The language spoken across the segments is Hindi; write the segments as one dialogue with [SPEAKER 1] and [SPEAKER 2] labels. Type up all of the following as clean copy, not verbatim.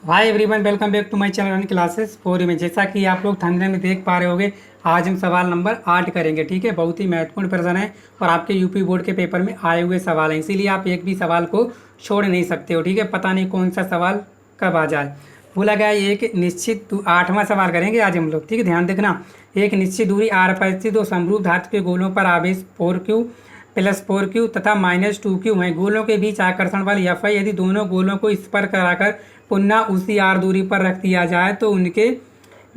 [SPEAKER 1] Hi everyone, welcome back to my channel run classes 4 में। जैसा कि आप लोग थंबनेल में देख पा रहे होंगे, आज हम सवाल नंबर 8 करेंगे। ठीक है, बहुत ही महत्वपूर्ण प्रश्न है और आपके यूपी बोर्ड के पेपर में आए हुए सवाल हैं, इसीलिए आप एक भी सवाल को छोड़ नहीं सकते हो। ठीक है, पता नहीं कौन सा सवाल कब आ जाए। बोला गया एक निश्चित 8वां सवाल करेंगे आज हम लोग। ठीक है, ध्यान देखना। एक निश्चित दूरी r पर स्थित दो समरूप धातु के गोलों पर आवेश 4q प्लस 4q तथा -2q है। गोलों के बीच आकर्षण बल Fi यदि दोनों गोलों को स्पर्श कराकर पुनः उसी r दूरी पर रख दिया जाए तो उनके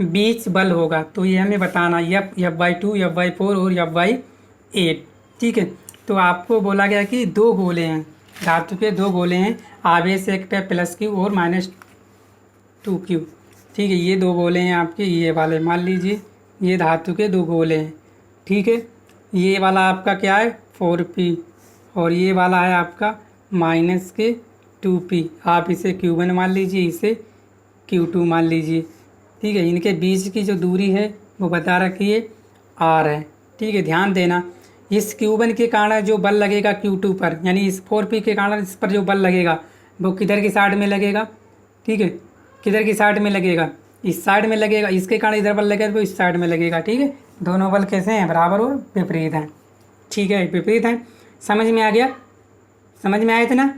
[SPEAKER 1] बीच बल होगा। तो ये हमें बताना F/2, F/4 और F/8। ठीक है, तो आपको बोला गया कि दो गोले हैं, धातु के दो गोले हैं, आवेश एक पे +q और -2q। ठीक है, ये दो गोले हैं आपके, ये वाले मान लीजिए ये धातु के दो गोले हैं। ठीक है, ये वाला आपका क्या है 4p और ये वाला है आपका -2p। आप इसे q1 मान लीजिए, इसे q2 मान लीजिए। ठीक है, इनके बीच की जो दूरी है वो बता रखी है r है। ठीक है, ध्यान देना, इस q1 के कारण जो बल लगेगा q2 पर, यानी इस 4p के कारण इस पर जो बल लगेगा वो किधर की साइड में लगेगा। ठीक है, किधर की साइड में लगेगा, इस साइड में लगेगा। इसके कारण इधर बल लगेगा तो इस साइड में लगेगा। ठीक है, दोनों बल कैसे हैं, बराबर और विपरीत हैं। ठीक है, विपरीत हैं। समझ में आ गया, समझ में आया था ना।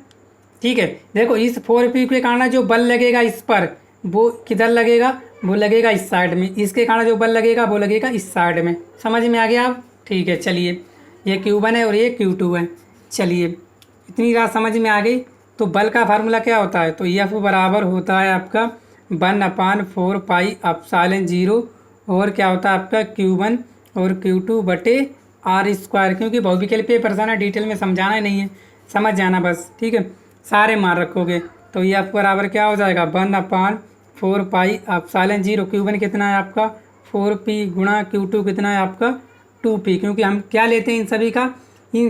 [SPEAKER 1] ठीक है, देखो इस 4p के कारण जो बल लगेगा इस पर, वो किधर लगेगा, वो लगेगा इस साइड में। इसके कारण जो बल लगेगा वो लगेगा इस साइड में। समझ में आ गया आप। ठीक है, चलिए ये q1 है और ये q2 है। चलिए इतनी बात समझ में आ गई। तो बल का फार्मूला क्या होता है, तो F बराबर होता है आपका 1/4 पाई एप्सिलॉन 0 और क्या होता है आपका q1 और q2 बटे r²। क्योंकि भौतिकी पे परेशान है, डिटेल में समझाना नहीं है, समझ जाना बस। ठीक है, सारे मान रखोगे तो F बराबर क्या हो जाएगा 1/4 पाई एप्सिलॉन 0। q1 कितना है आपका 4p गुणा q2 कितना है आपका 2p। क्योंकि हम क्या लेते हैं इन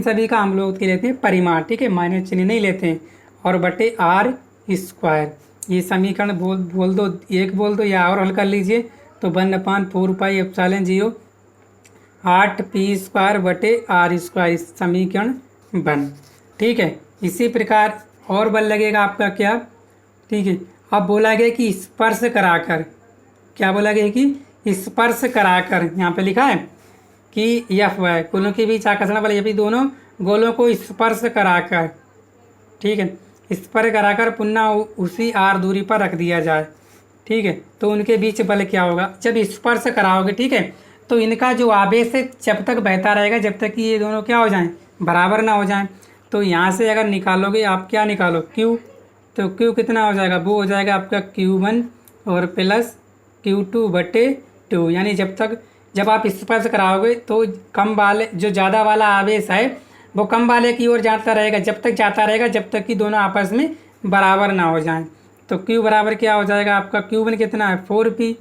[SPEAKER 1] सभी का हम लोग के लेते हैं परिमाण। ठीक है, माइनस चिन्ह नहीं लेते हैं। और बटे r²। ये समीकरण बोल दो, एक बोल दो या और हल कर लीजिए। तो 1/4 पाई एप्सिलॉन 0 8p² बटे r², समीकरण बन। ठीक है, इसी प्रकार और बल लगेगा आपका क्या। ठीक है, अब बोला गया कि स्पर्श कराकर, क्या बोला गया कि स्पर्श कराकर, यहाँ पे लिखा है कि F है गोलों के बीच आकर्षण बल, ये भी दोनों गोलों को स्पर्श कराकर, ठीक है, स्पर्श कराकर पुनः उसी r दूरी पर रख दिया जाए। ठीक है, तो उनके बीच बल क्या होगा, जब स्पर्श कराओगे। ठीक है, तो इनका जो आवेश है जब तक बहता रहेगा, जब तक कि ये दोनों क्या हो जाएं, बराबर ना हो जाएं। तो यहाँ से अगर निकालोगे आप, क्या निकालो q, तो q कितना हो जाएगा, वो हो जाएगा आपका q1 और प्लस q2 बटे 2। यानी जब आप स्पर्श कराओगे तो कम वाले, जो ज़्यादा वाला आवेश है वो कम वाले की ओर जाता रहेगा, जब तक जाता रहेगा जब तक कि दोनों आपस में बराबर ना हो जाएं। तो q बराबर क्या हो जाएगा आपका, q1 कितना है 4p।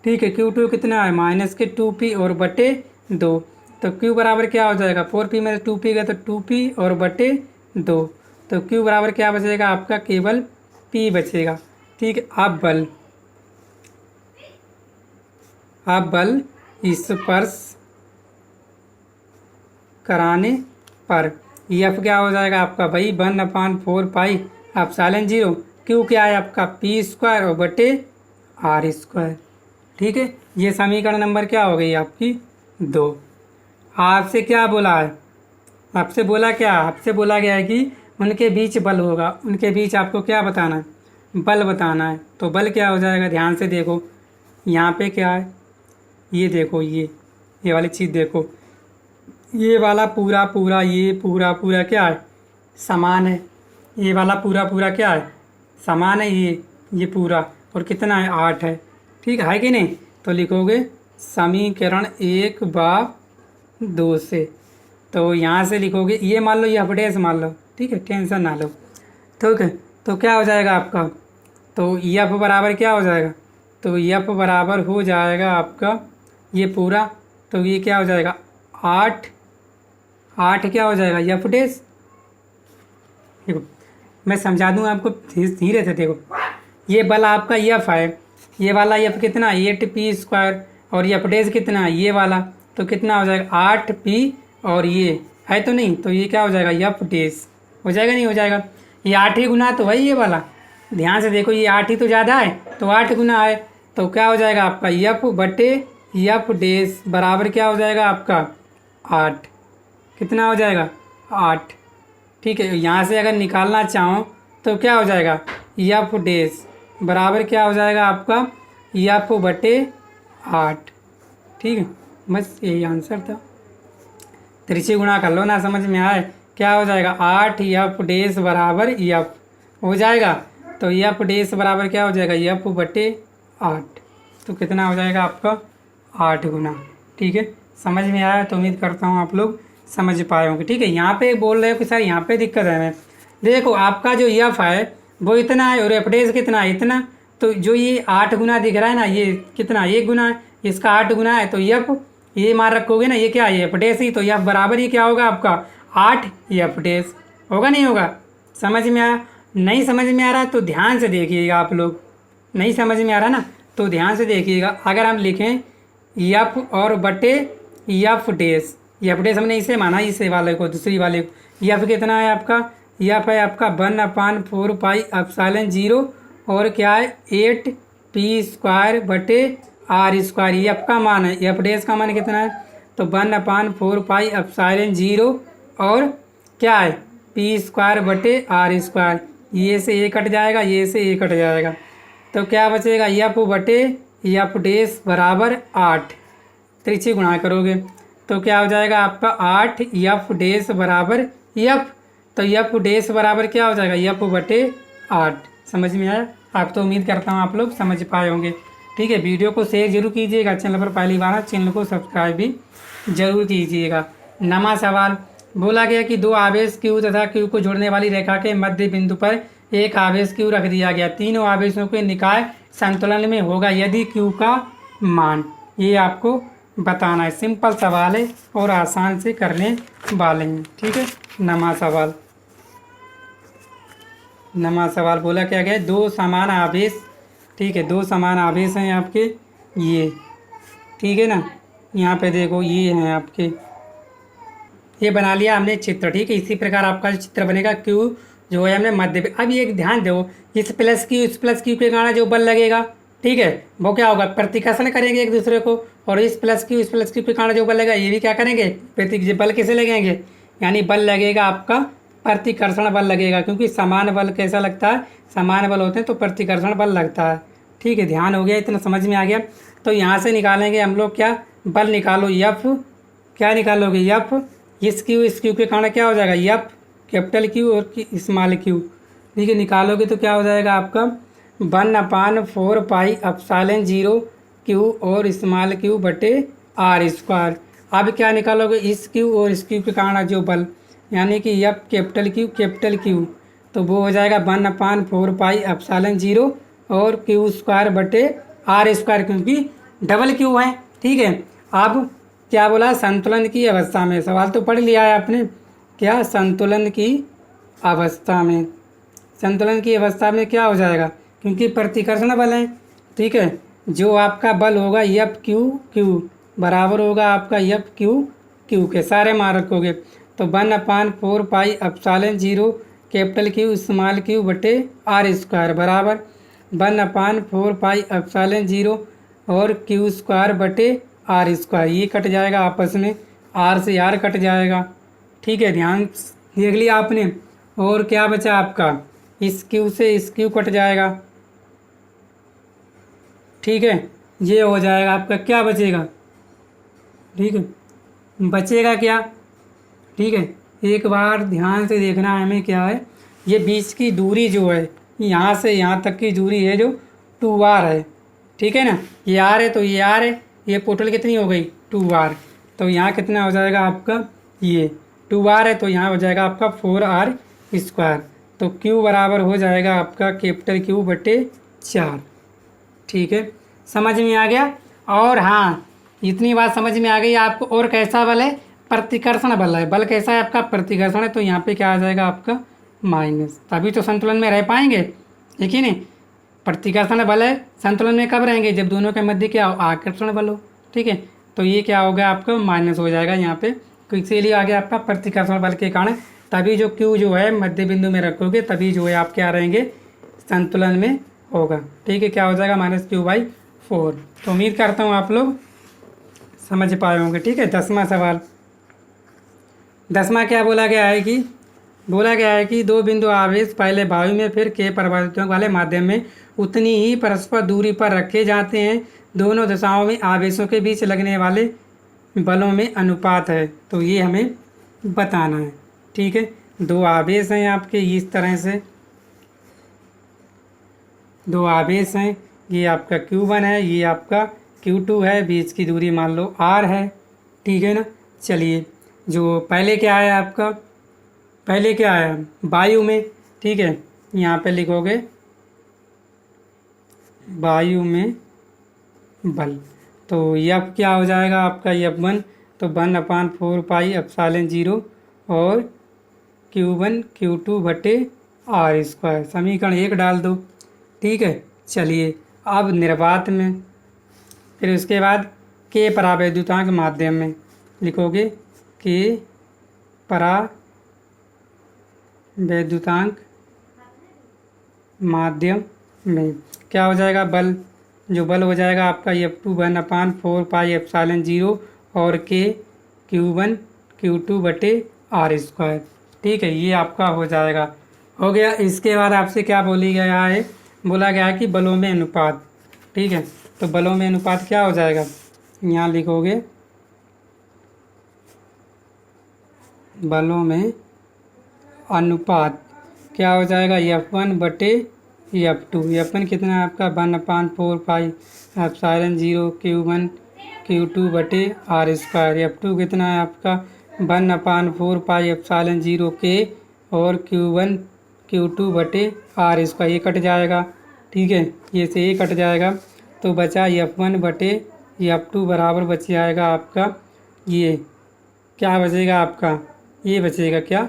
[SPEAKER 1] ठीक है, q2 कितना है -2p और बटे 2। तो q बराबर क्या हो जाएगा 4p में 2p गया तो 2p और बटे 2। तो q बराबर क्या बचेगा आपका, केवल p बचेगा। ठीक है, अब बल स्पर्श कराने पर F क्या हो जाएगा आपका भाई 1/4 पाई एप्सिलॉन 0। Q क्या है आपका p² और बटे r²। ठीक है, ये समीकरण नंबर क्या हो गई आपकी 2। आपसे क्या बोला है, आपसे बोला गया है कि उनके बीच बल होगा। उनके बीच आपको क्या बताना है, बल बताना है। तो बल क्या हो जाएगा, ध्यान से देखो, यहाँ पे क्या है, ये देखो, ये वाली चीज़ देखो, ये वाला ये पूरा क्या है, समान है। ये वाला पूरा क्या है, समान है। ये पूरा और कितना है 8 है। ठीक है कि नहीं। तो लिखोगे समीकरण 1/2 से, तो यहाँ से लिखोगे, ये मान लो, ये अपडेस मान लो। ठीक है, टेंशन ना लो। ठीक है, तो क्या हो जाएगा आपका, तो F बराबर क्या हो जाएगा, तो F बराबर हो जाएगा आपका ये पूरा, तो ये क्या हो जाएगा 8 क्या हो जाएगा F डैश। देखो मैं समझा दूँ आपको धीरे से। देखो ये बल आपका F है, ये वाला F कितना 8p² और F डैश कितना ये वाला, तो कितना हो जाएगा 8p और ये है तो नहीं, तो ये क्या हो जाएगा F डैश हो जाएगा, नहीं हो जाएगा। ये 8 ही गुना तो है ये वाला, ध्यान से देखो, ये 8 ही तो ज़्यादा है, तो 8 गुना है, तो क्या हो जाएगा आपका यफ बटे यफ डैश बराबर क्या हो जाएगा आपका 8। कितना हो जाएगा 8। ठीक है, यहाँ से अगर निकालना चाहो तो क्या हो जाएगा यफ डैश बराबर क्या हो जाएगा आपका यफ बटे 8। ठीक है, बस यही आंसर था। त्रिची गुणा कर लो ना, समझ में आए। क्या हो जाएगा 8 यफ डैश बराबर यफ हो जाएगा, तो यफ डैश बराबर क्या हो जाएगा यफ बटे 8। तो कितना हो जाएगा आपका 8 गुना। ठीक है, समझ में आया तो उम्मीद करता हूँ आप लोग समझ पाए होंगे। ठीक है, यहाँ पे बोल रहे हो कि सर यहाँ पे दिक्कत है। मैं देखो आपका जो यफ है वो इतना है और एफ डैश कितना है इतना, तो जो ये 8 गुना दिख रहा है ना, ये कितना 1 गुना है, इसका 8 गुना है, तो यफ ये मार रखोगे ना, ये क्या है एफ डैश ही, तो यफ बराबर ही क्या होगा आपका 8 एफ डैश होगा, नहीं होगा। समझ में आया? नहीं समझ में आ रहा तो ध्यान से देखिएगा आप लोग। नहीं समझ में आ रहा ना तो ध्यान से देखिएगा। अगर हम लिखें यफ और बटे यफ डैश, यफ डैश हमने इसे माना, इसे वाले को दूसरी वाले को, यफ कितना है आपका, यफ है आपका 1/4 पाई एप्सिलॉन 0 और क्या है 8 पी स्क्वायर बटे आर स्क्वायर, यफ का मान है। यफ डैश का मान कितना है, तो 1/4 पाई एप्सिलॉन 0 और क्या है पी स्क्वायर बटे आर स्क्वायर, ये से ये कट जाएगा, ये से ये कट जाएगा, तो क्या बचेगा यफ बटे यफ डैश बराबर 8। त्रिची गुणा करोगे तो क्या हो जाएगा आपका 8 यफ डैश बराबर यफ, तो यफ डैश बराबर क्या हो जाएगा यफ बटे 8। समझ में आया? आप तो उम्मीद करता हूँ आप लोग समझ पाए होंगे। ठीक है, वीडियो को शेयर जरूर कीजिएगा, चैनल पर पहली बार चैनल को सब्सक्राइब भी जरूर कीजिएगा। नमा सवाल बोला गया कि दो आवेश Q तथा Q को जोड़ने वाली रेखा के मध्य बिंदु पर एक आवेश Q रख दिया गया, तीनों आवेशों के निकाय संतुलन में होगा यदि Q का मान, ये आपको बताना है। सिंपल सवाल है और आसान से करने वाले हैं। ठीक है, नमा सवाल बोला क्या गया, दो समान आवेश, ठीक है, दो समान आवेश हैं आपके ये, ठीक है ना, यहाँ पे देखो ये हैं आपके, ये बना लिया हमने चित्र। ठीक है, इसी प्रकार आपका जो चित्र बनेगा Q जो है हमने मध्य पे। अब ये ध्यान दो, इस प्लस Q के कारण जो बल लगेगा, ठीक है, वो क्या होगा प्रतिकर्षण करेंगे एक दूसरे को, और इस प्लस Q के कारण जो बल लगेगा ये भी क्या करेंगे बल किसे लगेंगे, यानी बल लगेगा आपका प्रतिकर्षण बल लगेगा, क्योंकि समान बल कैसा लगता है, समान बल होते हैं तो प्रतिकर्षण बल लगता है। ठीक है, ध्यान हो गया, इतना समझ में आ गया। तो यहाँ से निकालेंगे हम लोग क्या, बल निकालो यफ, क्या निकालोगे यफ, इस Q के कारण क्या हो जाएगा यफ कैपिटल Q और स्मॉल Q। ठीक है, निकालोगे तो क्या हो जाएगा आपका 1/4 पाई एप्सिलॉन 0 Q और स्मॉल Q बटे आर स्क्वायर। अब क्या निकालोगे इस Q और इस Q के कारण जो बल, यानी कि यफ कैपिटल Q, तो वो हो जाएगा 1/4 पाई एप्सिलॉन 0 और Q स्क्वायर बटे आर स्क्वायर, क्योंकि डबल Q है। ठीक है, अब क्या बोला संतुलन की अवस्था में, सवाल तो पढ़ लिया है आपने, क्या संतुलन की अवस्था में, संतुलन की अवस्था में क्या हो जाएगा, क्योंकि प्रतिकर्षण बल है। ठीक है, जो आपका बल होगा यफ Q बराबर होगा आपका यफ Q के सारे मान रखोगे, तो 1/4 pi epsilon 0 capital Q small Q बटे आर स्क्वायर बराबर 1/4 पाई एप्सिलॉन 0 और Q स्क्वायर बटे आर स्क्वायर, ये कट जाएगा आपस में, आर से आर कट जाएगा। ठीक है, ध्यान देख लिया आपने। और क्या बचा आपका, इस Q से इस Q कट जाएगा। ठीक है, ये हो जाएगा आपका, क्या बचेगा, ठीक है, बचेगा क्या, ठीक है, एक बार ध्यान से देखना है हमें क्या है, ये बीच की दूरी जो है यहाँ से यहाँ तक की दूरी है जो 2r है। ठीक है ना, ये r है तो ये r है, ये टोटल कितनी हो गई 2r, तो यहाँ कितना हो जाएगा आपका, ये 2r है तो यहाँ हो जाएगा आपका 4r स्क्वायर, तो Q बराबर हो जाएगा आपका कैपिटल Q बटे 4। ठीक है, समझ में आ गया। और हाँ, इतनी बात समझ में आ गई आपको। और कैसा बल है, प्रतिकर्षण बल है, बल कैसा है आपका प्रतिकर्षण है, तो यहाँ पे क्या आ जाएगा आपका माइनस, तभी तो संतुलन में रह पाएंगे। ठीक है नहीं, प्रतिकर्षण बल है, संतुलन में कब रहेंगे, जब दोनों के मध्य क्या हो आकर्षण बल हो। ठीक है, तो ये क्या होगा आपका माइनस हो जाएगा यहाँ पे, तो इसीलिए आगे आपका प्रतिकर्षण बल के कारण, तभी जो Q जो है मध्य बिंदु में रखोगे तभी जो है आप क्या रहेंगे संतुलन में होगा। ठीक है, क्या हो जाएगा -q/4। तो उम्मीद करता हूँ आप लोग समझ पाए होंगे। ठीक है, 10वां सवाल। 10वां क्या बोला गया है कि दो बिंदु आवेश पहले वायु में फिर k परावर्तकों वाले माध्यम में उतनी ही परस्पर दूरी पर रखे जाते हैं। दोनों दिशाओं में आवेशों के बीच लगने वाले बलों में अनुपात है। तो ये हमें बताना है। ठीक है, दो आवेश हैं आपके इस तरह से, दो आवेश हैं, ये आपका Q1 है, ये आपका Q2 है, बीच की दूरी मान लो R है। ठीक है ना। चलिए, जो पहले क्या है आपका, पहले क्या है वायु में। ठीक है, यहाँ पे लिखोगे वायु में बल। तो F क्या हो जाएगा आपका F1, तो 1/4πε0 और Q1 Q2/r²। समीकरण 1 डाल दो। ठीक है, चलिए अब निर्वात में, फिर उसके बाद k परावैद्युतांक माध्यम में लिखोगे k परावैद्युतांक माध्यम में क्या हो जाएगा बल, जो बल हो जाएगा आपका F2 1/4πε0 और k Q1 Q2/r²। ठीक है, ये आपका हो जाएगा, हो गया। इसके बाद आपसे क्या बोला गया है कि बलों में अनुपात। ठीक है, तो बलों में अनुपात क्या हो जाएगा, यहाँ लिखोगे बलों में अनुपात क्या हो जाएगा F1/F2। F1 कितना है आपका 1/4πε0 Q1 Q2/r²। F2 कितना है आपका 1/4πε0 k और Q1 Q2/r²। ये कट जाएगा। ठीक है, ये से ये कट जाएगा, तो बचा F1/F2 बराबर बच जाएगा आपका, ये क्या बचेगा आपका, ये बचेगा क्या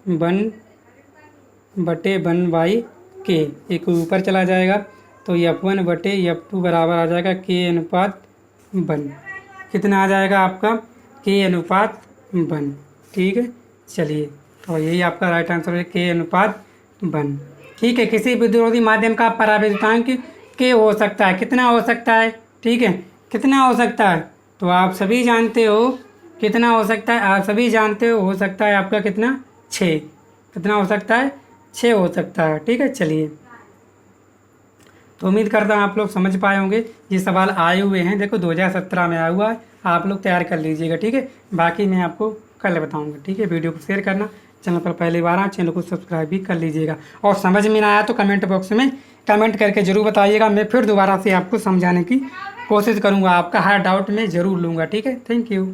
[SPEAKER 1] 1/1/k। एक ऊपर चला जाएगा, तो F1/F2 बराबर आ जाएगा k/1। कितना आ जाएगा आपका k/1। ठीक है, चलिए, तो यही आपका राइट आंसर है k/1। ठीक है, किसी विद्युत माध्यम का परावैद्युतांक k हो सकता है, कितना हो सकता है। ठीक है, कितना हो सकता है, तो आप सभी जानते हो कितना हो सकता है, आप सभी जानते हो सकता है आपका कितना 6। कितना हो सकता है 6 हो सकता है। ठीक है, चलिए, तो उम्मीद करता हूँ आप लोग समझ पाए होंगे। ये सवाल आए हुए हैं, देखो 2017 में आया हुआ है, आप लोग तैयार कर लीजिएगा। ठीक है, बाकी मैं आपको कल बताऊँगा। ठीक है, वीडियो को शेयर करना, चैनल पर पहली बार आए चैनल को सब्सक्राइब भी कर लीजिएगा, और समझ में ना आया तो कमेंट बॉक्स में कमेंट करके ज़रूर बताइएगा। मैं फिर दोबारा से आपको समझाने की कोशिश करूँगा, आपका हर डाउट मैं ज़रूर लूँगा। ठीक है, थैंक यू।